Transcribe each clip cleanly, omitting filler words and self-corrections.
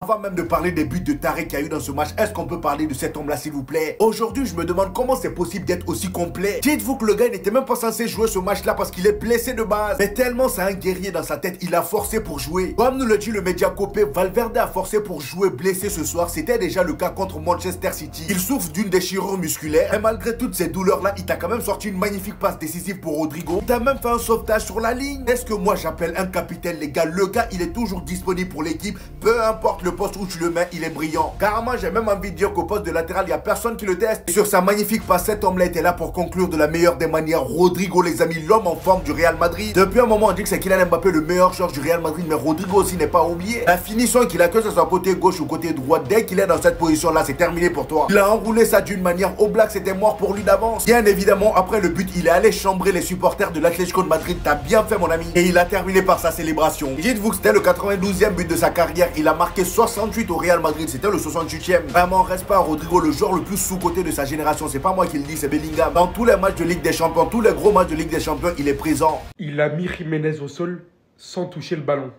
Avant même de parler des buts de taré qu'il y a eu dans ce match, est-ce qu'on peut parler de cet homme-là, s'il vous plaît? Aujourd'hui, je me demande comment c'est possible d'être aussi complet. Dites-vous que le gars n'était même pas censé jouer ce match-là parce qu'il est blessé de base. Mais tellement c'est un guerrier dans sa tête, il a forcé pour jouer. Comme nous le dit le média Copé, Valverde a forcé pour jouer blessé ce soir. C'était déjà le cas contre Manchester City. Il souffre d'une déchirure musculaire. Et malgré toutes ces douleurs-là, il t'a quand même sorti une magnifique passe décisive pour Rodrigo. Il t'a même fait un sauvetage sur la ligne. Est-ce que moi j'appelle un capitaine, les gars? Le gars, il est toujours disponible pour l'équipe. Peu importe le poste où tu le mets, il est brillant. Carrément, j'ai même envie de dire qu'au poste de latéral, il n'y a personne qui le teste. Et sur sa magnifique passe, cet homme-là était là pour conclure de la meilleure des manières. Rodrigo, les amis, l'homme en forme du Real Madrid. Depuis un moment, on dit que c'est Kylian Mbappé le meilleur joueur du Real Madrid, mais Rodrigo aussi n'est pas oublié. La finition qu'il a, que ce soit côté gauche ou côté droit, dès qu'il est dans cette position-là, c'est terminé pour toi. Il a enroulé ça d'une manière au black, c'était mort pour lui d'avance. Bien évidemment, après le but, il est allé chambrer les supporters de l'Atlético de Madrid. T'as bien fait, mon ami. Et il a terminé par sa célébration. Dites-vous que c'était le 92e but de sa carrière. Il a marqué 68 au Real Madrid. C'était le 68e. Vraiment, respect à Rodrigo, le joueur le plus sous-coté de sa génération. C'est pas moi qui le dis, c'est Bellingham. Dans tous les matchs de Ligue des Champions, tous les gros matchs de Ligue des Champions, il est présent. Il a mis Jiménez au sol sans toucher le ballon.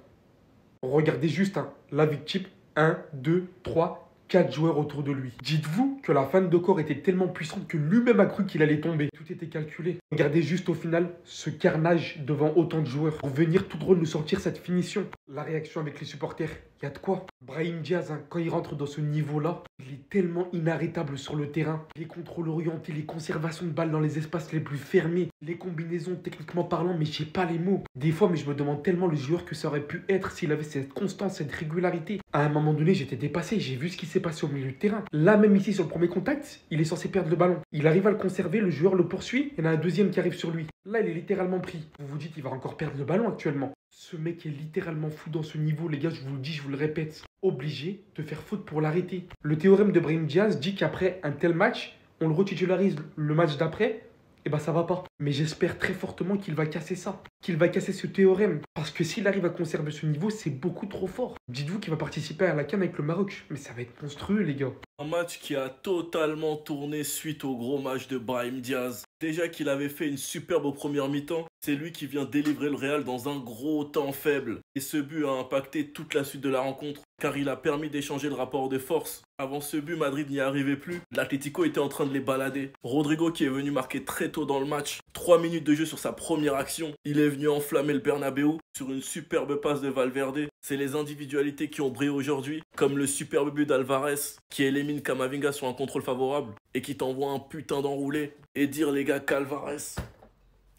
Regardez juste la victime. 1, 2, 3, 4 joueurs autour de lui. Dites-vous que la fin de corps était tellement puissante que lui-même a cru qu'il allait tomber. Tout était calculé. Regardez juste au final ce carnage devant autant de joueurs. Pour venir tout droit nous sortir cette finition. La réaction avec les supporters, il y a de quoi. Brahim Diaz, quand il rentre dans ce niveau-là, il est tellement inarrêtable sur le terrain. Les contrôles orientés, les conservations de balles dans les espaces les plus fermés, les combinaisons techniquement parlant, mais je sais pas les mots. Des fois, mais je me demande tellement le joueur que ça aurait pu être s'il avait cette constance, cette régularité. À un moment donné, j'étais dépassé, j'ai vu ce qui s'est passé au milieu de terrain. Là, même ici, sur le premier contact, il est censé perdre le ballon. Il arrive à le conserver, le joueur le poursuit, il y en a un deuxième qui arrive sur lui. Là, il est littéralement pris. Vous vous dites, il va encore perdre le ballon actuellement. Ce mec est littéralement fou dans ce niveau, les gars, je vous le dis, je vous le répète. Obligé de faire faute pour l'arrêter. Le théorème de Brahim Diaz dit qu'après un tel match, on le retitularise le match d'après, et bah ça va pas. Mais j'espère très fortement qu'il va casser ça, qu'il va casser ce théorème. Parce que s'il arrive à conserver ce niveau, c'est beaucoup trop fort. Dites-vous qu'il va participer à la CAN avec le Maroc. Mais ça va être monstrueux, les gars. Un match qui a totalement tourné suite au gros match de Brahim Diaz. Déjà qu'il avait fait une superbe première mi-temps, c'est lui qui vient délivrer le Real dans un gros temps faible. Et ce but a impacté toute la suite de la rencontre, car il a permis d'échanger le rapport de force. Avant ce but, Madrid n'y arrivait plus. L'Atlético était en train de les balader. Rodrigo qui est venu marquer très tôt dans le match. 3 minutes de jeu sur sa première action. Il est venu enflammer le Bernabéu sur une superbe passe de Valverde. C'est les individualités qui ont brillé aujourd'hui, comme le superbe but d'Alvarez qui élimine Camavinga sur un contrôle favorable et qui t'envoie un putain d'enroulé. Et dire les gars qu'Alvarez,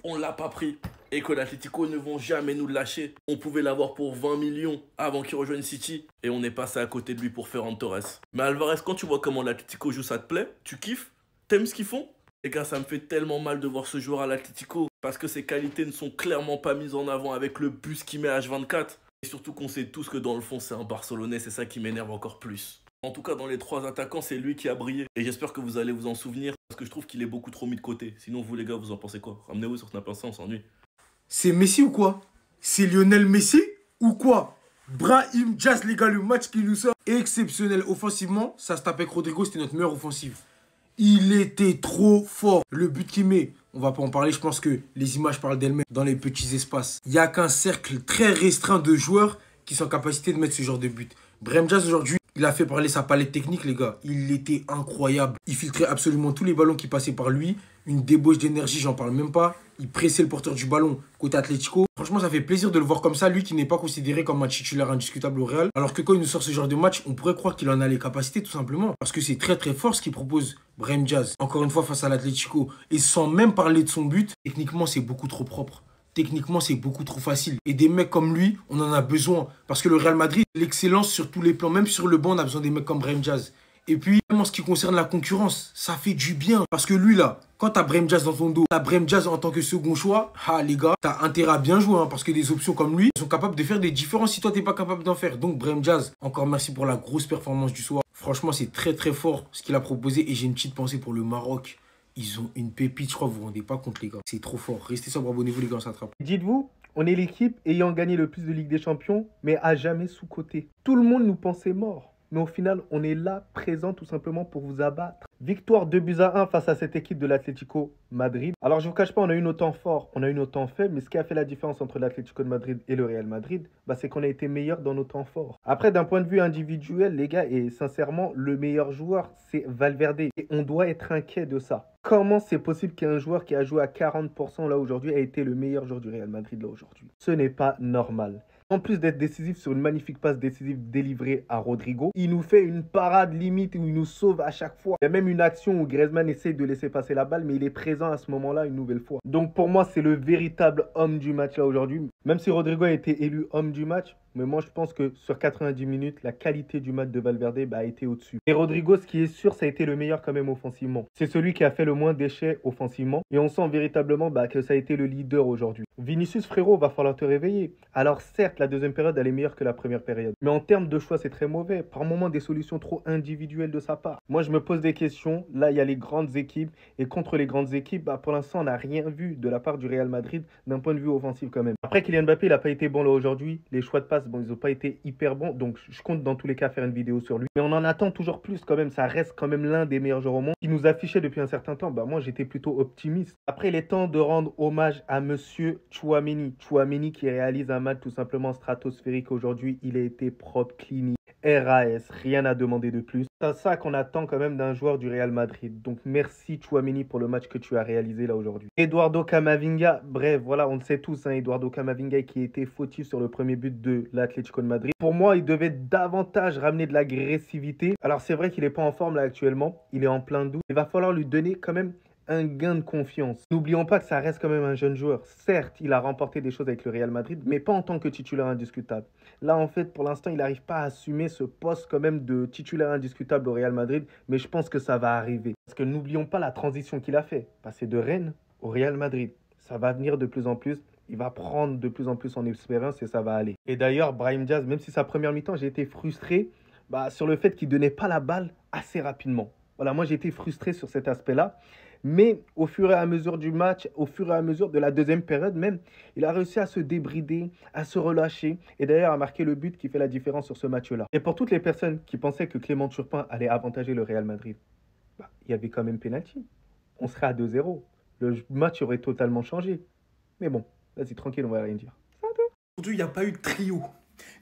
on l'a pas pris et que l'Atlético ne vont jamais nous le lâcher. On pouvait l'avoir pour 20 millions avant qu'il rejoigne City et on est passé à côté de lui pour Ferran Torres. Mais Alvarez, quand tu vois comment l'Atlético joue, ça te plaît? Tu kiffes? T'aimes ce qu'ils font? Les gars, ça me fait tellement mal de voir ce joueur à l'Atlético parce que ses qualités ne sont clairement pas mises en avant avec le bus qu'il met à H24. Et surtout qu'on sait tous que dans le fond, c'est un Barcelonais, c'est ça qui m'énerve encore plus. En tout cas, dans les 3 attaquants, c'est lui qui a brillé. Et j'espère que vous allez vous en souvenir parce que je trouve qu'il est beaucoup trop mis de côté. Sinon, vous les gars, vous en pensez quoi? Ramenez-vous sur Snap Insta, on s'ennuie. C'est Messi ou quoi? C'est Lionel Messi ou quoi? Brahim Diaz, les gars, le match qui nous sort exceptionnel. Offensivement, ça se tape avec Rodrigo, c'était notre meilleure offensive. Il était trop fort. Le but qu'il met, on va pas en parler, je pense que les images parlent d'elles-mêmes dans les petits espaces. Il n'y a qu'un cercle très restreint de joueurs qui sont en capacité de mettre ce genre de but. Brahim Diaz aujourd'hui, il a fait parler sa palette technique, les gars. Il était incroyable. Il filtrait absolument tous les ballons qui passaient par lui. Une débauche d'énergie, j'en parle même pas. Il pressait le porteur du ballon côté Atlético. Franchement, ça fait plaisir de le voir comme ça. Lui qui n'est pas considéré comme un titulaire indiscutable au Real. Alors que quand il nous sort ce genre de match, on pourrait croire qu'il en a les capacités tout simplement. Parce que c'est très très fort ce qu'il propose Brahim Diaz. Encore une fois face à l'Atlético. Et sans même parler de son but, techniquement, c'est beaucoup trop propre. Techniquement, c'est beaucoup trop facile. Et des mecs comme lui, on en a besoin. Parce que le Real Madrid, l'excellence sur tous les plans, même sur le banc, on a besoin des mecs comme Brahim Diaz. Et puis, même en ce qui concerne la concurrence, ça fait du bien. Parce que lui, là, quand t'as Brahim Diaz dans ton dos, t'as Brahim Diaz en tant que second choix, ah les gars, t'as intérêt à bien jouer. Hein, parce que des options comme lui sont capables de faire des différences si toi, t'es pas capable d'en faire. Donc, Brahim Diaz, encore merci pour la grosse performance du soir. Franchement, c'est très très fort ce qu'il a proposé. Et j'ai une petite pensée pour le Maroc. Ils ont une pépite, je crois, vous vous rendez pas compte, les gars. C'est trop fort. Restez sobre, abonnez-vous, les gars, on s'attrape. Dites-vous, on est l'équipe ayant gagné le plus de Ligue des Champions, mais à jamais sous-coté. Tout le monde nous pensait mort. mais au final, on est là, présent tout simplement pour vous abattre. Victoire 2-1 face à cette équipe de l'Atlético Madrid. Alors, je ne vous cache pas, on a eu nos temps forts, on a eu nos temps faibles, mais ce qui a fait la différence entre l'Atlético de Madrid et le Real Madrid, c'est qu'on a été meilleur dans nos temps forts. Après, d'un point de vue individuel, les gars, et sincèrement, le meilleur joueur, c'est Valverde. Et on doit être inquiet de ça. Comment c'est possible qu'un joueur qui a joué à 40% là aujourd'hui a été le meilleur joueur du Real Madrid là aujourd'hui? Ce n'est pas normal. En plus d'être décisif sur une magnifique passe décisive délivrée à Rodrigo, il nous fait une parade limite où il nous sauve à chaque fois. Il y a même une action où Griezmann essaie de laisser passer la balle, mais il est présent à ce moment-là une nouvelle fois. Donc pour moi, c'est le véritable homme du match là aujourd'hui. Même si Rodrigo a été élu homme du match, mais moi, je pense que sur 90 minutes, la qualité du match de Valverde a été au-dessus. Et Rodrigo, ce qui est sûr, ça a été le meilleur quand même offensivement. C'est celui qui a fait le moins de déchets offensivement. Et on sent véritablement que ça a été le leader aujourd'hui. Vinicius, frérot, va falloir te réveiller. Alors certes, la deuxième période, elle est meilleure que la première période. Mais en termes de choix, c'est très mauvais. Par moments, des solutions trop individuelles de sa part. Moi, je me pose des questions. Là, il y a les grandes équipes. Et contre les grandes équipes, pour l'instant, on n'a rien vu de la part du Real Madrid d'un point de vue offensif quand même. Après, Kylian Mbappé, il n'a pas été bon là aujourd'hui. Les choix de passe, ils n'ont pas été hyper bons. Donc, je compte dans tous les cas faire une vidéo sur lui. Mais on en attend toujours plus quand même. Ça reste quand même l'un des meilleurs joueurs au monde. Il nous affichait depuis un certain temps. Moi, j'étais plutôt optimiste. Après, il est temps de rendre hommage à monsieur Tchouaméni. Tchouaméni qui réalise un match tout simplement stratosphérique aujourd'hui. Il a été propre, clinique. RAS, rien à demander de plus. C'est ça qu'on attend quand même d'un joueur du Real Madrid. Donc merci Tchouaméni pour le match que tu as réalisé là aujourd'hui. Eduardo Camavinga, bref, voilà, on le sait tous, Eduardo Camavinga qui était fautif sur le premier but de l'Atlético de Madrid. Pour moi, il devait davantage ramener de l'agressivité. Alors c'est vrai qu'il n'est pas en forme là actuellement, il est en plein doute. Il va falloir lui donner quand même un gain de confiance. N'oublions pas que ça reste quand même un jeune joueur. Certes, il a remporté des choses avec le Real Madrid, mais pas en tant que titulaire indiscutable. Là, en fait, pour l'instant, il n'arrive pas à assumer ce poste quand même de titulaire indiscutable au Real Madrid, mais je pense que ça va arriver. Parce que n'oublions pas la transition qu'il a fait. Passer de Rennes au Real Madrid. Ça va venir de plus en plus. Il va prendre de plus en plus en expérience et ça va aller. Et d'ailleurs, Brahim Diaz, même si sa première mi-temps, j'ai été frustré sur le fait qu'il ne donnait pas la balle assez rapidement. Voilà, moi, j'ai été frustré sur cet aspect-là. Mais au fur et à mesure du match, au fur et à mesure de la deuxième période même, il a réussi à se débrider, à se relâcher et d'ailleurs à marquer le but qui fait la différence sur ce match-là. Et pour toutes les personnes qui pensaient que Clément Turpin allait avantager le Real Madrid, il y avait quand même pénalty. On serait à 2-0. Le match aurait totalement changé. Mais bon, vas-y, tranquille, on va rien dire. Aujourd'hui, il n'y a pas eu de trio.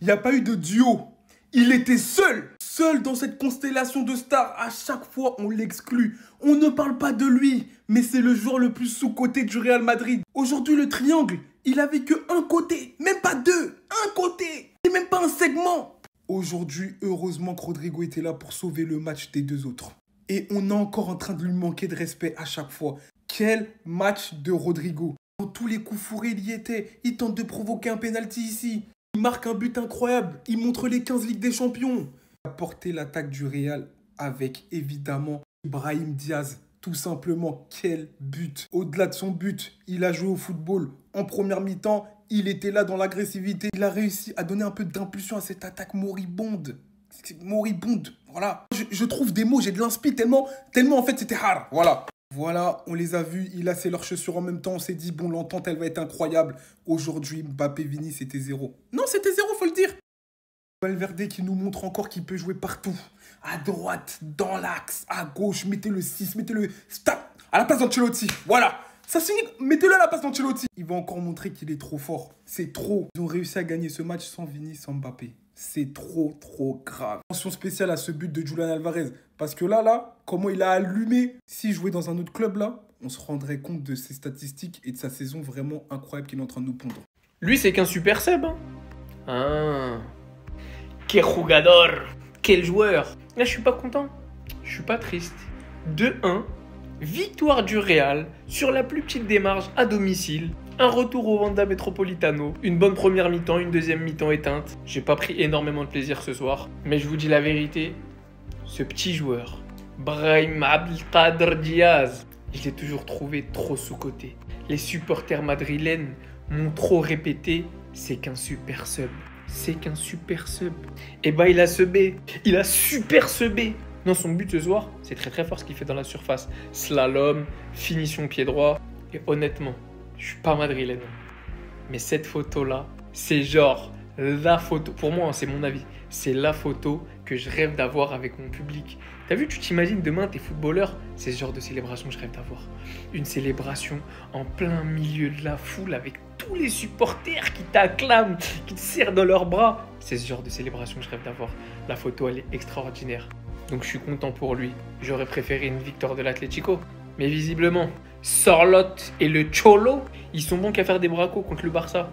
Il n'y a pas eu de duo. Il était seul. Seul dans cette constellation de stars. À chaque fois, on l'exclut. On ne parle pas de lui. Mais c'est le joueur le plus sous-coté du Real Madrid. Aujourd'hui, le triangle, il avait que un côté. Même pas deux. Un côté. Et même pas un segment. Aujourd'hui, heureusement que Rodrigo était là pour sauver le match des deux autres. Et on est encore en train de lui manquer de respect à chaque fois. Quel match de Rodrigo. Dans tous les coups fourrés, il y était. Il tente de provoquer un penalty ici. Il marque un but incroyable. Il montre les 15 Ligues des Champions. Il a porté l'attaque du Real avec évidemment Brahim Diaz. Tout simplement, quel but. Au-delà de son but, il a joué au football. En première mi-temps, il était là dans l'agressivité. Il a réussi à donner un peu d'impulsion à cette attaque moribonde. Moribonde, voilà. Je trouve des mots, j'ai de l'inspi tellement en fait c'était hard. Voilà, on les a vus, il a fait leurs chaussures en même temps, on s'est dit, bon, l'entente, elle va être incroyable. Aujourd'hui, Mbappé, Vini, c'était 0. Non, c'était 0, faut le dire. Valverde qui nous montre encore qu'il peut jouer partout. À droite, dans l'axe, à gauche, mettez le 6, mettez le stop à la place d'Ancelotti. Voilà, ça signe, mettez-le à la place d'Ancelotti. Il va encore montrer qu'il est trop fort. C'est trop. Ils ont réussi à gagner ce match sans Vini, sans Mbappé. C'est trop grave. Mention spéciale à ce but de Julian Alvarez. Parce que là, comment il a allumé. S'il jouait dans un autre club, là, on se rendrait compte de ses statistiques et de sa saison vraiment incroyable qu'il est en train de nous pondre. Lui, c'est qu'un super sub. Quel jugador. Quel joueur. Là, je suis pas content. Je suis pas triste. 2-1. Victoire du Real sur la plus petite démarche à domicile. Un retour au Wanda Metropolitano, une bonne première mi-temps, une deuxième mi-temps éteinte. J'ai pas pris énormément de plaisir ce soir, mais je vous dis la vérité, ce petit joueur, Brahim Abdelkader Diaz, je l'ai toujours trouvé trop sous-coté. Les supporters madrilènes m'ont trop répété, c'est qu'un super sub, c'est qu'un super sub. Et bah il a subé, il a super subé. Dans son but ce soir, c'est très fort ce qu'il fait dans la surface. Slalom, finition pied droit, et honnêtement, je suis pas madrilène, mais cette photo-là, c'est genre la photo, pour moi, c'est mon avis, c'est la photo que je rêve d'avoir avec mon public. T'as vu, tu t'imagines demain, t'es footballeur, c'est ce genre de célébration que je rêve d'avoir. Une célébration en plein milieu de la foule avec tous les supporters qui t'acclament, qui te serrent dans leurs bras. C'est ce genre de célébration que je rêve d'avoir. La photo, elle est extraordinaire. Donc je suis content pour lui. J'aurais préféré une victoire de l'Atlético. Mais visiblement, Sorloth et le Cholo, ils sont bons qu'à faire des bracos contre le Barça.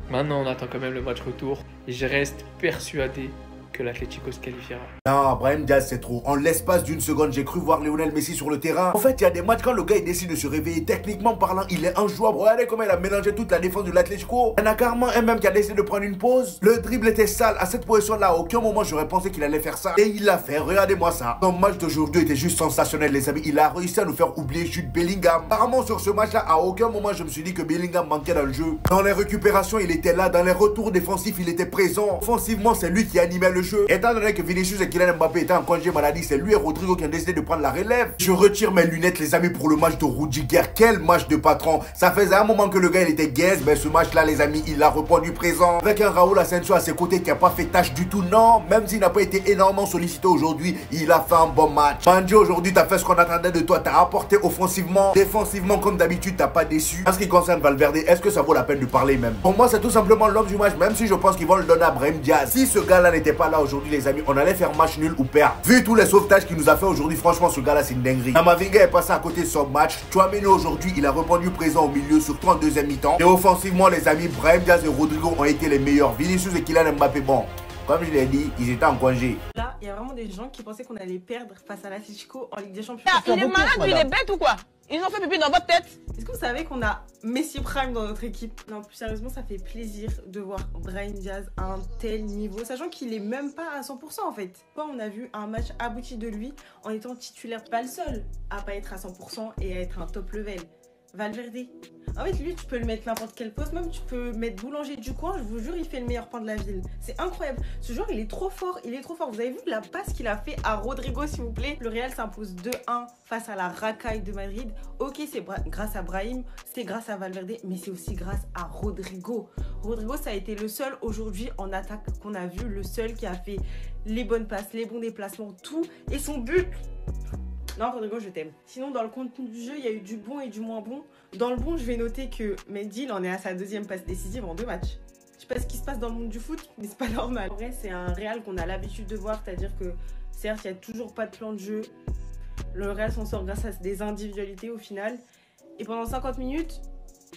Maintenant, on attend quand même le match retour. Et je reste persuadé que l'Atlético se qualifiera. Non, Brahim Diaz, c'est trop. En l'espace d'une seconde, j'ai cru voir Lionel Messi sur le terrain. En fait, il y a des matchs quand le gars il décide de se réveiller. Techniquement parlant, il est injouable. Regardez comment il a mélangé toute la défense de l'Atlético. Il y en a carrément un même qui a décidé de prendre une pause. Le dribble était sale. À cette position-là, à aucun moment j'aurais pensé qu'il allait faire ça. Et il l'a fait. Regardez-moi ça. Son match d'aujourd'hui était juste sensationnel, les amis. Il a réussi à nous faire oublier Jude Bellingham. Apparemment, sur ce match-là, à aucun moment je me suis dit que Bellingham manquait dans le jeu. Dans les récupérations, il était là. Dans les retours défensifs, il était présent. Offensivement, c'est lui qui animait le jeu. Étant donné que Vinicius et Kylian Mbappé étaient en congé maladie, c'est lui et Rodrigo qui ont décidé de prendre la relève. Je retire mes lunettes, les amis, pour le match de Rudiger. Quel match de patron. Ça faisait un moment que le gars il était gaze, mais ce match-là, les amis, il a répondu présent. Avec un Raúl Asensio à ses côtés qui n'a pas fait tâche du tout. Non, même s'il n'a pas été énormément sollicité aujourd'hui, il a fait un bon match. Mandy, aujourd'hui, tu as fait ce qu'on attendait de toi. Tu as apporté offensivement. Défensivement, comme d'habitude, tu n'as pas déçu. En ce qui concerne Valverde, est-ce que ça vaut la peine de parler même? Pour moi, c'est tout simplement l'homme du match, même si je pense qu'ils vont le donner à Brahim Diaz. Si ce gars-là n'était pas là aujourd'hui, les amis, on allait faire match nul ou perdre. Vu tous les sauvetages qu'il nous a fait aujourd'hui, franchement, ce gars-là, c'est une dinguerie. Camavinga est passé à côté de son match. Tchouaméni aujourd'hui, il a répondu présent au milieu, surtout en deuxième mi-temps. Et offensivement, les amis, Brahim Diaz et Rodrigo ont été les meilleurs. Vinicius et Kylian Mbappé, bon, comme je l'ai dit, ils étaient en congé. Là, il y a vraiment des gens qui pensaient qu'on allait perdre face à l'Atlético en Ligue des Champions. Il est malade, il est bête ou quoi? Ils ont fait pipi dans votre tête. Est-ce que vous savez qu'on a Messi Prime dans notre équipe? Non, plus sérieusement, ça fait plaisir de voir Brahim Diaz à un tel niveau, sachant qu'il est même pas à 100% en fait. Quand on a vu un match abouti de lui en étant titulaire, pas le seul à pas être à 100% et à être un top level. Valverde. En fait, lui, tu peux le mettre n'importe quel poste, même tu peux mettre boulanger du coin, je vous jure, il fait le meilleur pain de la ville. C'est incroyable. Ce joueur, il est trop fort, il est trop fort. Vous avez vu la passe qu'il a fait à Rodrigo, s'il vous plaît? Le Real s'impose 2-1 face à la racaille de Madrid. Ok, c'est grâce à Brahim, c'est grâce à Valverde, mais c'est aussi grâce à Rodrigo. Rodrigo, ça a été le seul aujourd'hui en attaque qu'on a vu, le seul qui a fait les bonnes passes, les bons déplacements, tout, et son but. Non, Rodrigo, je t'aime. Sinon, dans le contenu du jeu, il y a eu du bon et du moins bon. Dans le bon, je vais noter que Mendy, il en est à sa deuxième passe décisive en 2 matchs. Je sais pas ce qui se passe dans le monde du foot, mais c'est pas normal. En vrai, c'est un Real qu'on a l'habitude de voir, c'est-à-dire que, certes, il n'y a toujours pas de plan de jeu. Le Real s'en sort grâce à des individualités au final. Et pendant 50 minutes,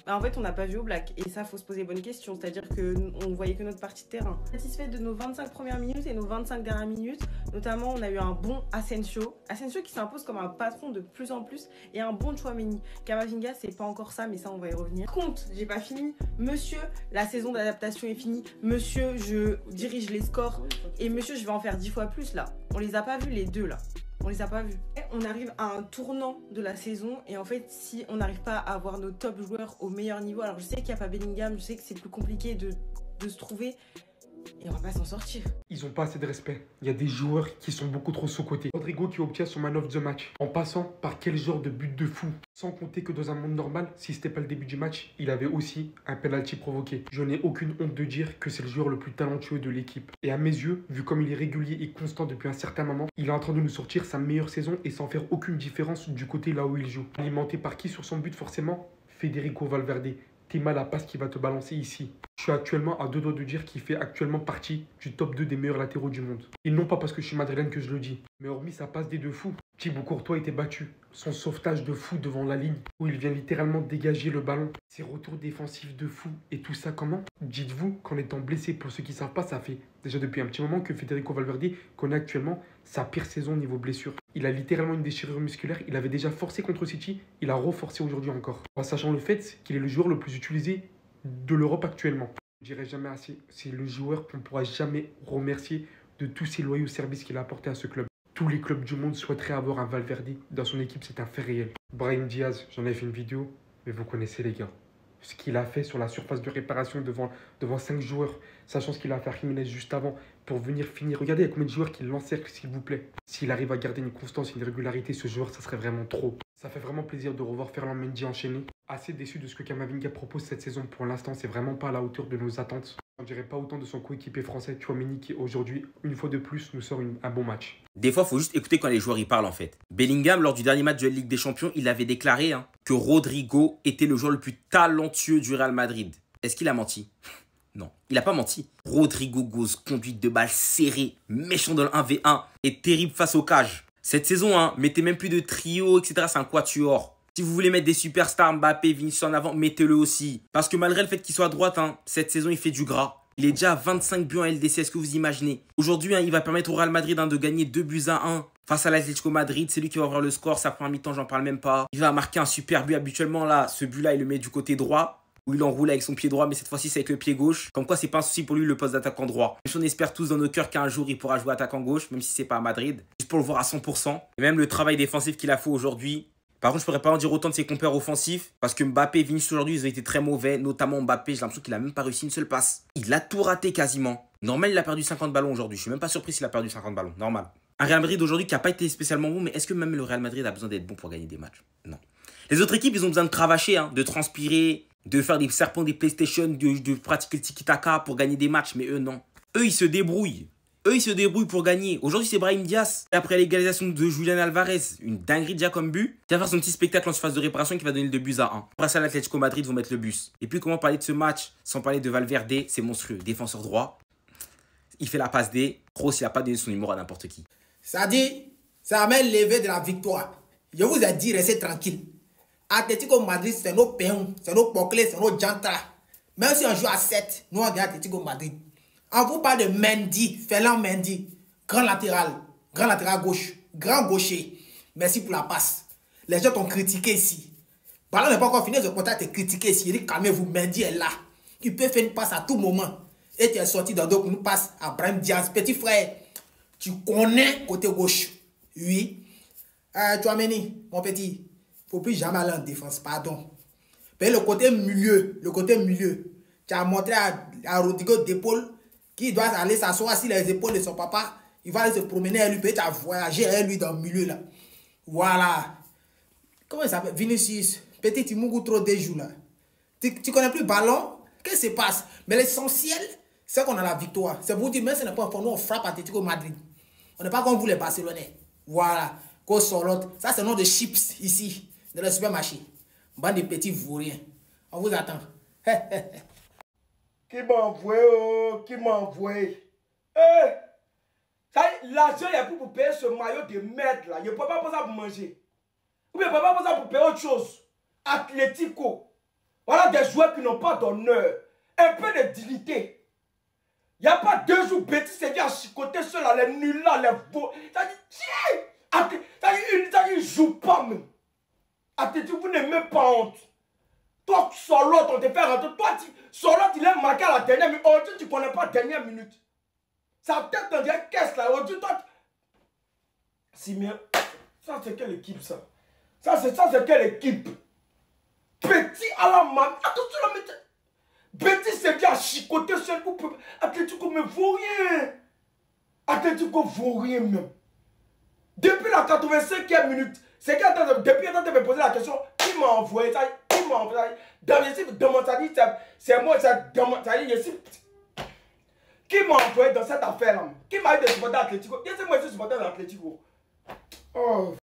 bah, en fait, on n'a pas vu au black. Et ça, faut se poser bonne question. C'est-à-dire qu'on ne voyait que notre partie de terrain. Satisfait de nos 25 premières minutes et nos 25 dernières minutes. Notamment, on a eu un bon Asensio. Asensio qui s'impose comme un patron de plus en plus. Et un bon Tchouaméni. Camavinga, c'est pas encore ça, mais ça, on va y revenir. Compte, j'ai pas fini. Monsieur, la saison d'adaptation est finie. Monsieur, je dirige les scores. Et monsieur, je vais en faire 10 fois plus, là. On les a pas vus, les deux, là. On les a pas vus. On arrive à un tournant de la saison et en fait, si on n'arrive pas à avoir nos top joueurs au meilleur niveau, alors je sais qu'il n'y a pas Bellingham, je sais que c'est plus compliqué de se trouver et on va pas s'en sortir. Ils ont pas assez de respect. Il y a des joueurs qui sont beaucoup trop sous-cotés. Rodrigo qui obtient son man of the match en passant par quel genre de but de fou. Sans compter que dans un monde normal, si c'était pas le début du match, il avait aussi un penalty provoqué. Je n'ai aucune honte de dire que c'est le joueur le plus talentueux de l'équipe. Et à mes yeux, vu comme il est régulier et constant depuis un certain moment, il est en train de nous sortir sa meilleure saison et sans faire aucune différence du côté là où il joue. Alimenté par qui sur son but forcément? Federico Valverde. T'es mal à passe qui va te balancer ici. Je suis actuellement à 2 doigts de dire qu'il fait actuellement partie du top 2 des meilleurs latéraux du monde. Et non pas parce que je suis madrilène que je le dis, mais hormis sa passe des deux fous. Thibaut Courtois était battu. Son sauvetage de fou devant la ligne, où il vient littéralement dégager le ballon. Ses retours défensifs de fou. Et tout ça comment? Dites-vous qu'en étant blessé, pour ceux qui ne savent pas, ça fait déjà depuis un petit moment que Federico Valverde connaît actuellement sa pire saison niveau blessure. Il a littéralement une déchirure musculaire. Il avait déjà forcé contre City. Il a reforcé aujourd'hui encore. En sachant le fait qu'il est le joueur le plus utilisé de l'Europe actuellement. Je dirais jamais assez. C'est le joueur qu'on ne pourra jamais remercier de tous ses loyaux services qu'il a apportés à ce club. Tous les clubs du monde souhaiteraient avoir un Valverde dans son équipe, c'est un fait réel. Brahim Diaz, j'en ai fait une vidéo, mais vous connaissez les gars. Ce qu'il a fait sur la surface de réparation devant 5 joueurs, sachant ce qu'il a fait à Jiménez juste avant pour venir finir. Regardez, il y a combien de joueurs qui l'encerclent, s'il vous plaît. S'il arrive à garder une constance et une régularité, ce joueur, ça serait vraiment trop. Ça fait vraiment plaisir de revoir Ferland Mendy enchaîner. Assez déçu de ce que Camavinga propose cette saison. Pour l'instant, c'est vraiment pas à la hauteur de nos attentes. On dirait pas autant de son coéquipier français Tchouaméni qui aujourd'hui, une fois de plus, nous sort un bon match. Des fois, il faut juste écouter quand les joueurs y parlent en fait. Bellingham, lors du dernier match de la Ligue des Champions, il avait déclaré que Rodrigo était le joueur le plus talentueux du Real Madrid. Est-ce qu'il a menti? Non, il n'a pas menti. Rodrigo Goes, conduite de balle serrée, méchant dans le 1v1 et terrible face aux cages. Cette saison, mettez même plus de trio, etc. C'est un quatuor. Si vous voulez mettre des superstars, Mbappé, Vinicius en avant, mettez-le aussi. Parce que malgré le fait qu'il soit à droite, cette saison, il fait du gras. Il est déjà à 25 buts en LDC, est-ce que vous imaginez? Aujourd'hui, il va permettre au Real Madrid de gagner 2-1 face à l'Atlético Madrid. C'est lui qui va ouvrir le score, sa première mi-temps, j'en parle même pas. Il va marquer un super but habituellement là. Ce but-là, il le met du côté droit, où il enroule avec son pied droit, mais cette fois-ci, c'est avec le pied gauche. Comme quoi, c'est pas un souci pour lui le poste d'attaquant droit. On espère tous dans nos cœurs qu'un jour, il pourra jouer attaquant gauche, même si c'est pas à Madrid. Juste pour le voir à 100%. Et même le travail défensif qu'il a fait aujourd'hui. Par contre, je pourrais pas en dire autant de ses compères offensifs parce que Mbappé et Vinicius aujourd'hui, ils ont été très mauvais. Notamment Mbappé, j'ai l'impression qu'il a même pas réussi une seule passe. Il a tout raté quasiment. Normal, il a perdu 50 ballons aujourd'hui. Je suis même pas surpris s'il a perdu 50 ballons. Normal. Un Real Madrid aujourd'hui qui n'a pas été spécialement bon, mais est-ce que même le Real Madrid a besoin d'être bon pour gagner des matchs? Non. Les autres équipes, ils ont besoin de cravacher, de transpirer, de faire des serpents, des PlayStation, de pratiquer le tiki-taka pour gagner des matchs. Mais eux, non. Eux, ils se débrouillent. Eux, ils se débrouillent pour gagner. Aujourd'hui, c'est Brahim Diaz. Après l'égalisation de Julian Alvarez, une dinguerie déjà comme but, qui va faire son petit spectacle en surface de réparation qui va donner le 2-1. Après ça, l'Atlético Madrid vont mettre le bus. Et puis, comment parler de ce match sans parler de Valverde? C'est monstrueux. Défenseur droit. Il fait la passe D. Kroos, il n'a pas donné son numéro à n'importe qui. Ça dit, ça amène levé de la victoire. Je vous ai dit, restez tranquille. Atlético Madrid, c'est nos péons, c'est nos poclés, c'est nos jantas. Même si on joue à 7, nous, on dit Atlético Madrid. On vous parle de Mendy, Ferland Mendy, grand latéral gauche, grand gaucher. Merci pour la passe. Les gens t'ont critiqué ici. Ballon n'est pas encore fini, je compte te critiquer ici. Il dit calmez-vous, Mendy est là. Il peut faire une passe à tout moment. Et tu es sorti dans d'autres, nous passe à Brahim Diaz. Petit frère, tu connais côté gauche. Oui. Tchouaméni, mon petit, il ne faut plus jamais aller en défense, pardon. Mais le côté milieu, tu as montré à Rodrigo d'épaule qui doit aller s'asseoir sur les épaules de son papa. Il va aller se promener avec lui, peut-être voyager avec lui dans le milieu là. Voilà. Comment il s'appelle? Vinicius. Petit Timougou trop déjoue là. Tu connais plus le ballon? Qu'est-ce qui se passe? Mais l'essentiel, c'est qu'on a la victoire. C'est pour dire, mais ce n'est pas pour nous, on frappe Atlético Madrid. On n'est pas comme vous les Barcelonais. Voilà. Ça, c'est le nom de chips ici, dans le supermarché. Bande de petits vauriens. On vous attend. Qui m'a envoyé, qui m'a envoyé. L'argent est pour payer ce maillot de merde là. Je ne peux pas passer pour manger. Ou bien je ne peux pas passer pour payer autre chose. Atlético. Voilà des joueurs qui n'ont pas d'honneur. Un peu de dignité. Il n'y a pas 2 jours bêtises, c'est à chicoter ceux-là, les nuls là, les beaux. Ça dit, ils ne jouent pas même. Atlético, vous n'aimez pas honte. Toi, Sorlotte, on te fait rentrer. Toi, Sorlotte, il est marqué à la dernière minute. Aujourd'hui, tu ne connais pas la dernière minute. Sa tête dans une caisse là. Aujourd'hui, toi. Simien, ça c'est quelle équipe ça? Ça c'est quelle équipe? Petit à la main. Attention, la méthode. Petit, c'est bien chicoter seul. Atlético ne vaut rien. Atlético vaut rien même. Depuis la 85e minute, c'est qui depuis que tu me poser la question, qui m'a envoyé ça? Qui m'a envoyé ça? Dans les chiffres, demande ça dit, c'est moi, ça demande ça dit, qui m'a envoyé dans cette affaire-là? Qui m'a eu des supporters Atlético? Qu'est-ce que moi je suis supporter d'Atlético? Oh.